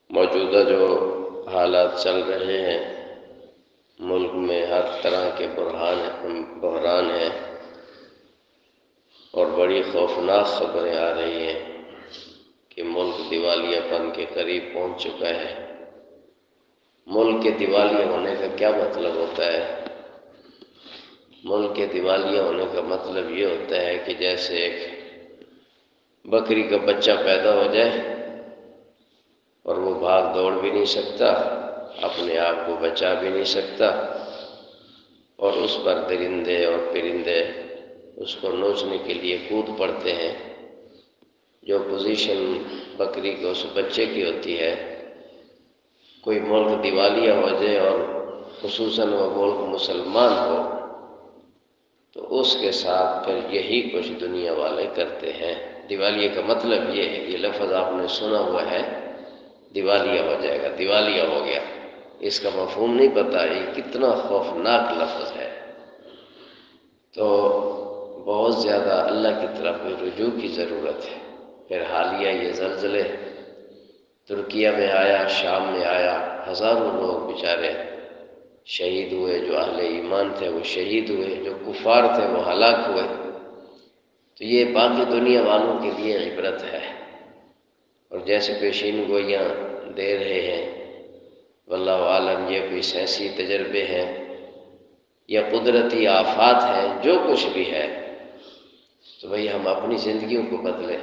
موجودہ جو حالات چل رہے ہیں ملک میں، ہر طرح کے بحران ہیں اور بڑی خوفناک خبریں آ رہی ہیں کہ ملک دیوالیہ پن کے قریب پہنچ چکا ہے۔ ملک کے دیوالیہ ہونے کا کیا مطلب ہوتا ہے؟ ملک کے دیوالیہ ہونے کا مطلب یہ ہوتا ہے کہ جیسے ایک بکری کا بچہ پیدا ہو جائے اور وہ بھاگ دوڑ بھی نہیں سکتا، اپنے آپ کو بچا بھی نہیں سکتا، اور اس پر درندے اور پرندے اس کو نوچنے کے لیے کود پڑتے ہیں۔ جو پوزیشن بکری کے اس بچے کی ہوتی ہے، کوئی ملک دیوالیہ ہو جائے اور خصوصاً وہ ملک مسلمان ہو تو اس کے ساتھ پھر یہی کچھ دنیا والے کرتے ہیں۔ دیوالیہ کا مطلب یہ ہے، یہ لفظ آپ نے سنا ہوا ہے، دیوالیہ ہو جائے گا، دیوالیہ ہو گیا، اس کا مفہوم نہیں پتہ، یہ کتنا خوفناک لفظ ہے۔ تو بہت زیادہ اللہ کی طرف رجوع کی ضرورت ہے۔ پھر حالیہ یہ زلزلے ترکیہ میں آیا، شام میں آیا، ہزاروں لوگ بیچارے شہید ہوئے، جو اہل ایمان تھے وہ شہید ہوئے، جو کفار تھے وہ ہلاک ہوئے۔ تو یہ باقی دنیا والوں کے لیے عبرت ہے، اور جیسے پیشین گوئیاں دے رہے ہیں، واللہ عالم یہ کوئی سائنسی تجربے ہیں یا قدرتی آفات ہیں، جو کچھ بھی ہے، تو بھئی ہم اپنی زندگیوں کو بدلیں،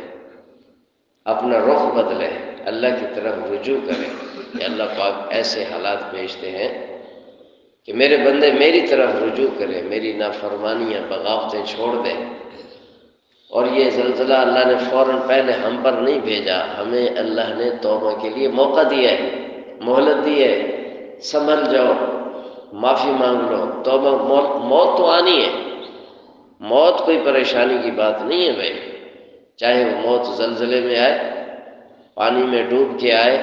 اپنا رخ بدلیں، اللہ کی طرف رجوع کریں کہ اللہ پاک ایسے حالات بھیجتے ہیں کہ میرے بندے میری طرف رجوع کریں، میری نافرمانیاں بغاوتیں چھوڑ دیں۔ اور یہ زلزلہ اللہ نے فوراً پہلے ہم پر نہیں بھیجا، ہمیں اللہ نے توبہ کے لیے موقع دیا ہے، مہلت دی ہے، سنبھل جاؤ، معافی مانگ لو، توبہ۔ موت تو آنی ہے، موت کوئی پریشانی کی بات نہیں ہے بھائی، چاہے وہ موت زلزلے میں آئے، پانی میں ڈوب کے آئے،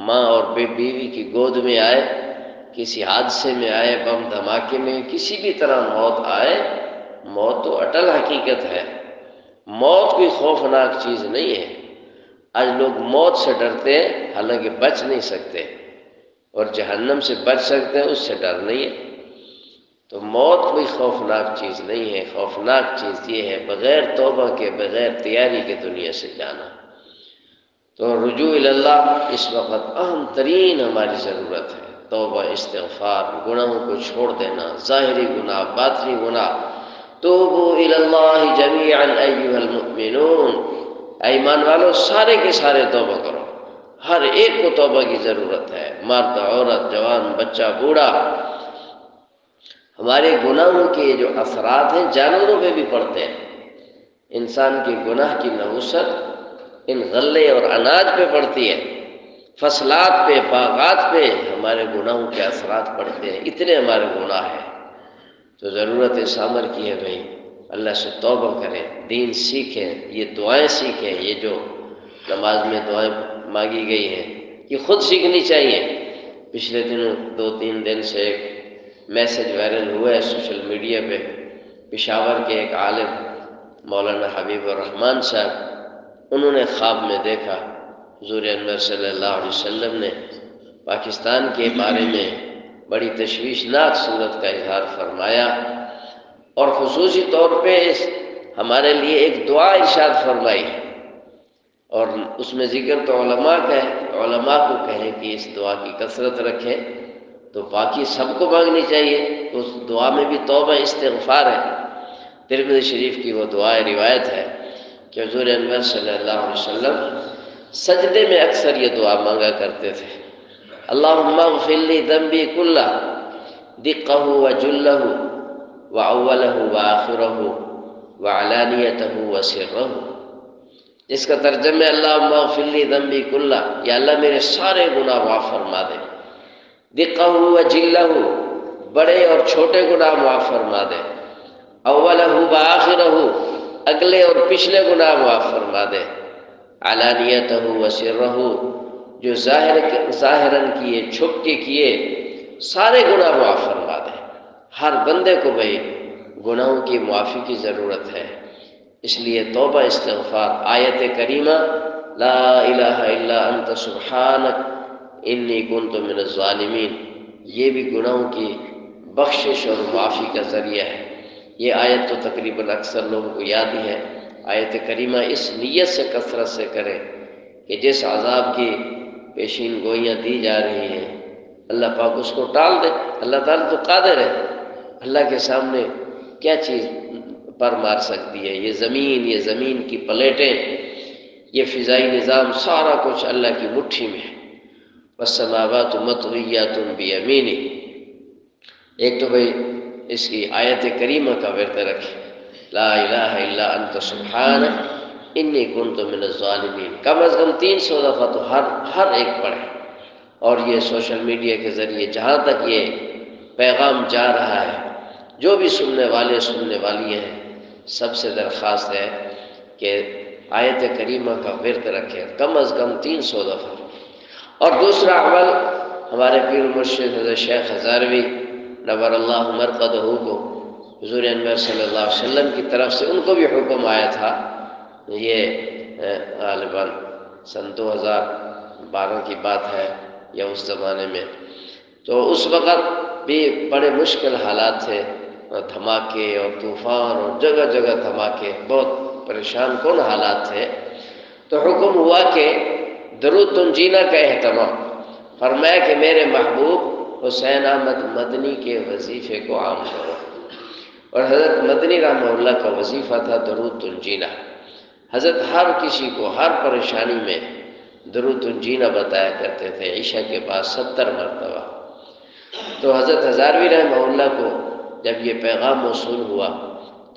ماں اور بیوی کی گود میں آئے، کسی حادثے میں آئے، بم دھماکے میں، کسی بھی طرح موت آئے، موت تو اٹل حقیقت ہے، موت کوئی خوفناک چیز نہیں ہے۔ آج لوگ موت سے ڈرتے ہیں، حالانکہ بچ نہیں سکتے، اور جہنم سے بچ سکتے ہیں، اس سے ڈر نہیں ہے۔ تو موت کوئی خوفناک چیز نہیں ہے، خوفناک چیز یہ ہے بغیر توبہ کے، بغیر تیاری کے دنیا سے جانا۔ تو رجوع اللہ اس وقت اہم ترین ہماری ضرورت ہے، توبہ، استغفار، گناہوں کو چھوڑ دینا، ظاہری گناہ، باطنی گناہ۔ توبوا الی اللہ جمیعا ایھا المؤمنون، ایمان والو سارے کے سارے توبہ کرو، ہر ایک کو توبہ کی ضرورت ہے، مرد، عورت، جوان، بچہ، بوڑھا۔ ہمارے گناہوں کے جو اثرات ہیں جانوروں پہ بھی پڑتے ہیں، انسان کے گناہ کی نحوست ان غلے اور اناج پہ پڑتی ہے، فصلات پہ، باغات پہ ہمارے گناہوں کے اثرات پڑتے ہیں، اتنے ہمارے گناہ ہیں۔ تو ضرورت اس امر کی ہے بھائی، اللہ سے توبہ کریں، دین سیکھیں، یہ دعائیں سیکھیں، یہ جو نماز میں دعائیں مانگی گئی ہیں یہ خود سیکھنی چاہیے۔ پچھلے دنوں 2-3 دن سے ایک میسج وائرل ہوا ہے سوشل میڈیا پہ، پشاور کے ایک عالم مولانا حبیب الرحمن صاحب، انہوں نے خواب میں دیکھا حضور انور صلی اللہ علیہ وسلم نے پاکستان کے بارے میں بڑی تشویشناک صورت کا اظہار فرمایا، اور خصوصی طور پہ ہمارے لیے ایک دعا ارشاد فرمائی، اور اس میں ذکر تو علماء کا ہے، علماء کو کہیں کہ اس دعا کی کثرت رکھیں، تو باقی سب کو مانگنی چاہیے۔ اس دعا میں بھی توبہ استغفار ہے۔ ترمذی شریف کی وہ دعا روایت ہے کہ حضور انور صلی اللہ علیہ وسلم سجدے میں اکثر یہ دعا مانگا کرتے تھے، اللہم اغفر لی ذنبی کلہ دقہ وجلہ وأولہ وآخرہ وعلانیتہ وسرہ، جس کا ترجمہ اللہم اغفر لی ذنبی کلہ، یا اللہ میرے سارے گناہ معاف فرما دے، دقہ وجلہ، بڑے اور چھوٹے گناہ معاف فرما دے، اولہ وآخرہ، اگلے اور پچھلے گناہ معاف فرما دے، علانیتہ وسرہ، جو ظاہراً کیے، چھپ کے کیے، سارے گناہ معاف فرما دے۔ ہر بندے کو بھئی گناہوں کی معافی کی ضرورت ہے، اس لیے توبہ استغفار۔ آیت کریمہ لا الہ الا انت سبحانک انی کنت من الظالمین، یہ بھی گناہوں کی بخشش اور معافی کا ذریعہ ہے۔ یہ آیت تو تقریباً اکثر لوگوں کو یاد ہی ہے۔ آیت کریمہ اس نیت سے کثرت سے کرے کہ جس عذاب کی پیشین گوئیاں دی جا رہی ہیں اللہ پاک اس کو ٹال دے۔ اللہ تعالیٰ تو قادر ہے، اللہ کے سامنے کیا چیز پر مار سکتی ہے؟ یہ زمین کی پلیٹیں، یہ فضائی نظام، سارا کچھ اللہ کی مٹھی میں ہے۔ والسماوات مطویات بیمینہ۔ ایک تو بھئی اس کی آیت کریمہ کا ورد رکھے، لا الہ الا انت سبحانک انی کنت من الظالمین، کم از کم 300 دفعہ تو ہر ایک پڑھے۔ اور یہ سوشل میڈیا کے ذریعے جہاں تک یہ پیغام جا رہا ہے، جو بھی سننے والے سننے والی ہیں، سب سے درخواست ہے کہ آیت کریمہ کا ورد رکھے کم از کم 300 دفعہ۔ اور دوسرا عمل، ہمارے پیر مرشد حضرت شیخ ہزاروی نور اللہ مرقدہ کو حضور انور صلی اللہ علیہ وسلم کی طرف سے ان کو بھی حکم آیا تھا، یہ غالباً سن 2012 کی بات ہے یا اس زمانے میں، تو اس وقت بھی بڑے مشکل حالات تھے، دھماکے اور طوفان اور جگہ جگہ دھماکے، بہت پریشان کن حالات تھے۔ تو حکم ہوا کہ درود تنجینا کا اہتمام، فرمایا کہ میرے محبوب حسین احمد مدنی کے وظیفے کو عام کرو۔ اور حضرت مدنی رحمہ اللہ کا وظیفہ تھا درود تنجینا۔ حضرت ہر کسی کو ہر پریشانی میں درود تنجینا بتایا کرتے تھے، عشاء کے بعد 70 مرتبہ۔ تو حضرت ہزاروی رحمہ اللہ کو جب یہ پیغام موصول ہوا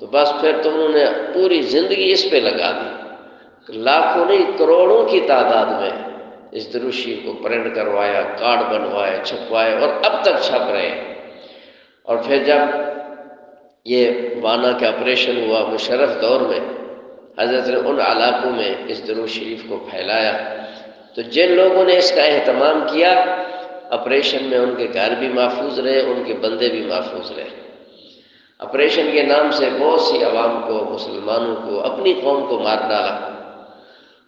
تو بس پھر تو انہوں نے پوری زندگی اس پہ لگا دی، لاکھوں نہیں کروڑوں کی تعداد میں اس درود شریف کو پرنٹ کروایا، کارڈ بنوائے، چھپوائے، اور اب تک چھپ رہے ہیں۔ اور پھر جب یہ وانا کا آپریشن ہوا مشرف دور میں، حضرت نے ان علاقوں میں اس درود شریف کو پھیلایا، تو جن لوگوں نے اس کا اہتمام کیا، آپریشن میں ان کے گھر بھی محفوظ رہے، ان کے بندے بھی محفوظ رہے۔ آپریشن کے نام سے بہت سی عوام کو، مسلمانوں کو، اپنی قوم کو مار ڈالا،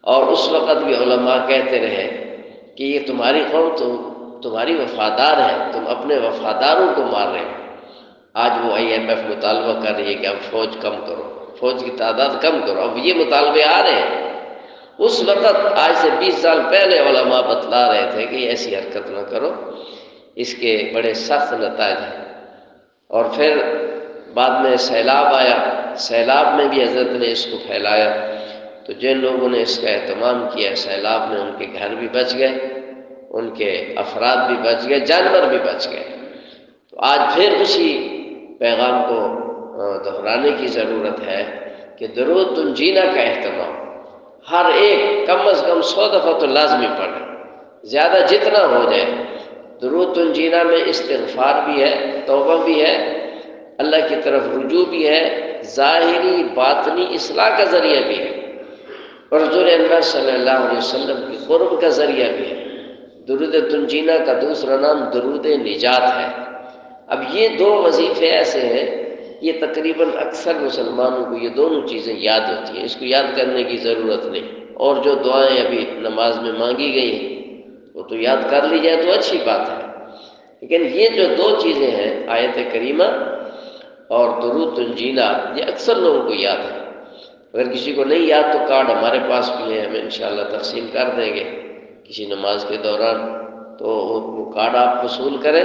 اور اس وقت بھی علماء کہتے رہے کہ یہ تمہاری قوم تمہاری وفادار ہے، تم اپنے وفاداروں کو مار رہے ہو۔ آج وہ IMF مطالبہ کر رہی ہے کہ اب فوج کم کرو، فوج کی تعداد کم کرو، اب یہ مطالبے آ رہے ہیں۔ اس وقت آج سے 20 سال پہلے علماء بتلا رہے تھے کہ ایسی حرکت نہ کرو، اس کے بڑے سخت نتائج ہیں۔ اور پھر بعد میں سیلاب آیا، سیلاب میں بھی حضرت نے اس کو پھیلایا، تو جن لوگوں نے اس کا اہتمام کیا، سیلاب میں ان کے گھر بھی بچ گئے، ان کے افراد بھی بچ گئے، جانور بھی بچ گئے۔ تو آج پھر اسی پیغام کو دہرانے کی ضرورت ہے کہ درود تنجینا کا اہتمام ہر ایک کم از کم 100 دفعہ تو لازمی پڑھیں، زیادہ جتنا ہو جائے۔ درود تنجینا میں استغفار بھی ہے، توبہ بھی ہے، اللہ کی طرف رجوع بھی ہے، ظاہری باطنی اصلاح کا ذریعہ بھی ہے، اور حضور انور صلی اللہ علیہ وسلم کی قرب کا ذریعہ بھی ہے۔ درود تنجینا کا دوسرا نام درود نجات ہے۔ اب یہ 2 وظیفے ایسے ہیں، یہ تقریباً اکثر مسلمانوں کو یہ دونوں چیزیں یاد ہوتی ہیں، اس کو یاد کرنے کی ضرورت نہیں۔ اور جو دعائیں ابھی نماز میں مانگی گئی ہیں وہ تو یاد کر لی جائے تو اچھی بات ہے، لیکن یہ جو 2 چیزیں ہیں، آیت کریمہ اور درود تنجینا، یہ اکثر لوگوں کو یاد ہے۔ اگر کسی کو نہیں یاد تو کارڈ ہمارے پاس بھی ہے، ہم انشاءاللہ تقسیم کر دیں گے کسی نماز کے دوران، تو وہ کارڈ آپ وصول کریں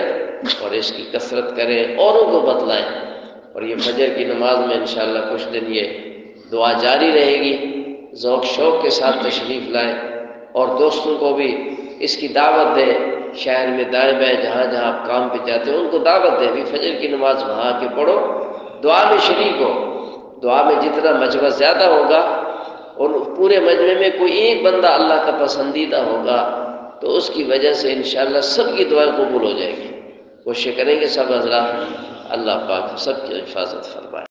اور اس کی کثرت کریں، اوروں کو بتلائیں۔ اور یہ فجر کی نماز میں انشاءاللہ کچھ دن یہ دعا جاری رہے گی، ذوق شوق کے ساتھ تشریف لائیں، اور دوستوں کو بھی اس کی دعوت دیں، شہر میں دائیں بائیں جہاں جہاں آپ کام پہ جاتے ہیں ان کو دعوت دیں، بھی فجر کی نماز وہاں کے پڑھو، دعا میں شریک ہو۔ دعا میں جتنا مجمع زیادہ ہوگا اور پورے مجمع میں کوئی ایک بندہ اللہ کا پسندیدہ ہوگا تو اس کی وجہ سے انشاءاللہ سب کی دعائیں قبول ہو جائیں گی۔ کوشش کریں گے سب حضرات، اللہ پاک سب کی حفاظت فرمائے۔